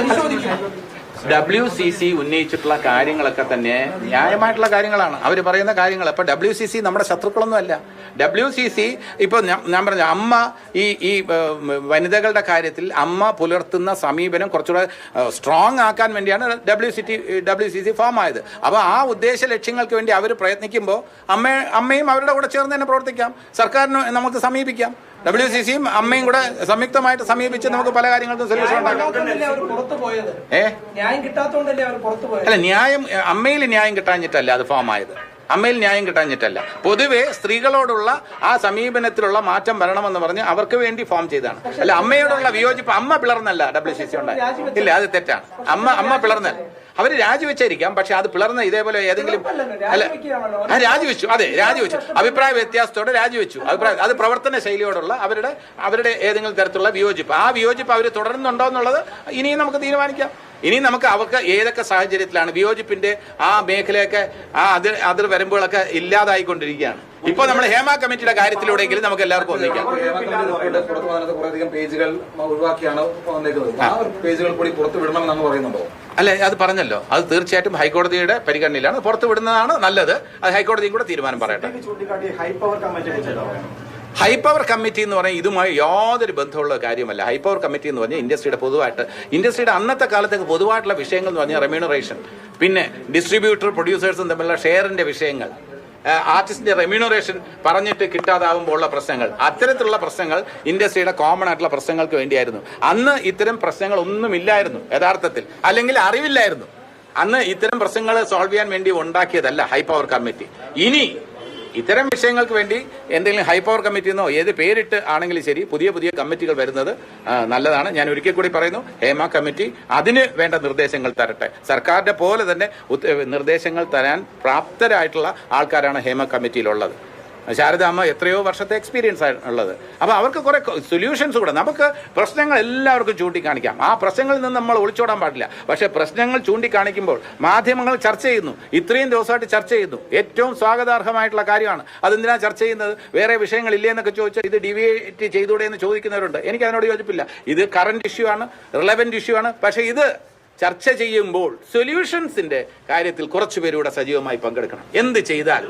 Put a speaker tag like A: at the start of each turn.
A: പരിശോധിക്കില്ല. WCC ഉന്നയിച്ചിട്ടുള്ള കാര്യങ്ങളൊക്കെ തന്നെ ന്യായമായിട്ടുള്ള കാര്യങ്ങളാണ്. അവർ പറയുന്ന കാര്യങ്ങൾ. അപ്പൊ WCC നമ്മുടെ ശത്രുക്കളൊന്നും അല്ല. WCC ഇപ്പൊ ഞാൻ പറഞ്ഞ അമ്മ ഈ വനിതകളുടെ കാര്യത്തിൽ അമ്മ പുലർത്തുന്ന സമീപനം കുറച്ചുകൂടെ സ്ട്രോങ് ആക്കാൻ വേണ്ടിയാണ് WCC ഫോം ആയത്. അപ്പൊ ആ ഉദ്ദേശ ലക്ഷ്യങ്ങൾക്ക് വേണ്ടി അവർ പ്രയത്നിക്കുമ്പോൾ അമ്മയും അവരുടെ കൂടെ ചേർന്ന് തന്നെ പ്രവർത്തിക്കാം. സർക്കാരിന് നമുക്ക് സമീപിക്കാം. WCCയും അമ്മയും കൂടെ സംയുക്തമായിട്ട് സമീപിച്ച് നമുക്ക് പല കാര്യങ്ങൾക്കും സൊല്യൂഷൻ ഉണ്ടാക്കാം. അല്ല, ന്യായം അമ്മയിൽ ന്യായം കിട്ടാഞ്ഞിട്ടല്ല അത് ഫോം ആയത്. അമ്മയിൽ ന്യായം കിട്ടാഞ്ഞിട്ടല്ല. പൊതുവെ സ്ത്രീകളോടുള്ള ആ സമീപനത്തിലുള്ള മാറ്റം വരണമെന്ന് പറഞ്ഞ് അവർക്ക് വേണ്ടി ഫോം ചെയ്തതാണ്. അല്ല, അമ്മയോടുള്ള വിയോജിപ്പ് അമ്മ പിളർന്നല്ല WCC ഉണ്ടായി. ഇല്ല, അത് തെറ്റാണ്. അമ്മ പിളർന്നല്ല. അവര് രാജിവെച്ചായിരിക്കാം, പക്ഷെ അത് പിളർന്ന ഇതേപോലെ ഏതെങ്കിലും അല്ല രാജിവെച്ചു. അതെ, രാജിവെച്ചു. അഭിപ്രായ വ്യത്യാസത്തോടെ രാജിവെച്ചു. അത് പ്രവർത്തന ശൈലിയോടുള്ള അവരുടെ ഏതെങ്കിലും തരത്തിലുള്ള വിയോജിപ്പ്. ആ വിയോജിപ്പ് അവർ തുടരുന്നുണ്ടോ എന്നുള്ളത് ഇനിയും നമുക്ക് തീരുമാനിക്കാം. ഇനി നമുക്ക് അവർക്ക് ഏതൊക്കെ സാഹചര്യത്തിലാണ് വിയോജിപ്പിന്റെ ആ മേഖലയൊക്കെ ആ അതിർ വരുമ്പോഴൊക്കെ ഇല്ലാതായിക്കൊണ്ടിരിക്കുകയാണ്. ഇപ്പൊ നമ്മൾ ഹേമ കമ്മിറ്റിയുടെ കാര്യത്തിലൂടെയെങ്കിലും നമുക്ക് എല്ലാവർക്കും ഒന്നിക്കാം. അല്ലെ, അത് പറഞ്ഞല്ലോ. അത് തീർച്ചയായിട്ടും ഹൈക്കോടതിയുടെ പരിഗണനയിലാണ്. പുറത്തു വിടുന്നതാണ് നല്ലത്. അത് ഹൈക്കോടതിയും കൂടെ തീരുമാനം പറയട്ടെ. ഹൈപ്പവർ കമ്മിറ്റി എന്ന് പറഞ്ഞാൽ ഇതുമായി യാതൊരു ബന്ധമുള്ള കാര്യമല്ല. ഹൈപ്പവർ കമ്മിറ്റി എന്ന് പറഞ്ഞാൽ ഇൻഡസ്ട്രിയുടെ അന്നത്തെ കാലത്തേക്ക് പൊതുവായിട്ടുള്ള വിഷയങ്ങൾ എന്ന് പറഞ്ഞാൽ റെമ്യൂണറേഷൻ, പിന്നെ ഡിസ്ട്രിബ്യൂട്ടർ പ്രൊഡ്യൂസേഴ്സും തമ്മിലുള്ള ഷെയറിന്റെ വിഷയങ്ങൾ, ആർട്ടിസ്റ്റിന്റെ റെമ്യൂണറേഷൻ പറഞ്ഞിട്ട് കിട്ടാതാവുമ്പോൾ ഉള്ള പ്രശ്നങ്ങൾ, അത്തരത്തിലുള്ള പ്രശ്നങ്ങൾ ഇൻഡസ്ട്രിയുടെ കോമൺ ആയിട്ടുള്ള പ്രശ്നങ്ങൾക്ക് വേണ്ടിയായിരുന്നു. അന്ന് ഇത്തരം പ്രശ്നങ്ങൾ ഒന്നുമില്ലായിരുന്നു യഥാർത്ഥത്തിൽ, അല്ലെങ്കിൽ അറിവില്ലായിരുന്നു. അന്ന് ഇത്തരം പ്രശ്നങ്ങൾ സോൾവ് ചെയ്യാൻ വേണ്ടി ഉണ്ടാക്കിയതല്ല ഹൈപ്പവർ കമ്മിറ്റി. ഇനി ഇത്തരം വിഷയങ്ങൾക്ക് വേണ്ടി എന്തെങ്കിലും ഹൈപ്പവർ കമ്മിറ്റി എന്നോ ഏത് പേരിട്ട് ആണെങ്കിലും ശരി, പുതിയ കമ്മിറ്റികൾ വരുന്നത് നല്ലതാണ്. ഞാൻ ഒരിക്കൽ കൂടി പറയുന്നു, ഹേമ കമ്മിറ്റി അതിന് വേണ്ട നിർദ്ദേശങ്ങൾ തരട്ടെ. സർക്കാരിന്റെ പോലെ തന്നെ നിർദ്ദേശങ്ങൾ തരാൻ പ്രാപ്തരായിട്ടുള്ള ആൾക്കാരാണ് ഹേമ കമ്മിറ്റിയിലുള്ളത്. ശാരദാമ്മ എത്രയോ വർഷത്തെ എക്സ്പീരിയൻസ് ഉള്ളത്. അപ്പൊ അവർക്ക് കുറെ സൊല്യൂഷൻസ് കൂടെ. നമുക്ക് പ്രശ്നങ്ങൾ എല്ലാവർക്കും ചൂണ്ടിക്കാണിക്കാം. ആ പ്രശ്നങ്ങളിൽ നിന്ന് നമ്മൾ ഒളിച്ചോടാൻ പാടില്ല. പക്ഷെ പ്രശ്നങ്ങൾ ചൂണ്ടിക്കാണിക്കുമ്പോൾ മാധ്യമങ്ങൾ ചർച്ച ചെയ്യുന്നു. ഇത്രയും ദിവസമായിട്ട് ചർച്ച ചെയ്യുന്നു. ഏറ്റവും സ്വാഗതാർഹമായിട്ടുള്ള കാര്യമാണ്. അതെന്തിനാ ചർച്ച ചെയ്യുന്നത്? വേറെ വിഷയങ്ങളില്ലേ എന്നൊക്കെ ചോദിച്ചാൽ ഇത് ഡിവിയേറ്റ് ചെയ്തൂടെ എന്ന് ചോദിക്കുന്നവരുണ്ട്. എനിക്ക് അതിനോട് യോജിപ്പില്ല. ഇത് കറന്റ് ഇഷ്യൂ ആണ്, റിലവന്റ് ഇഷ്യൂ ആണ്. പക്ഷെ ഇത് ചർച്ച ചെയ്യുമ്പോൾ സൊല്യൂഷൻസിന്റെ കാര്യത്തിൽ കുറച്ചുപേരൂടെ സജീവമായി പങ്കെടുക്കണം. എന്ത് ചെയ്താൽ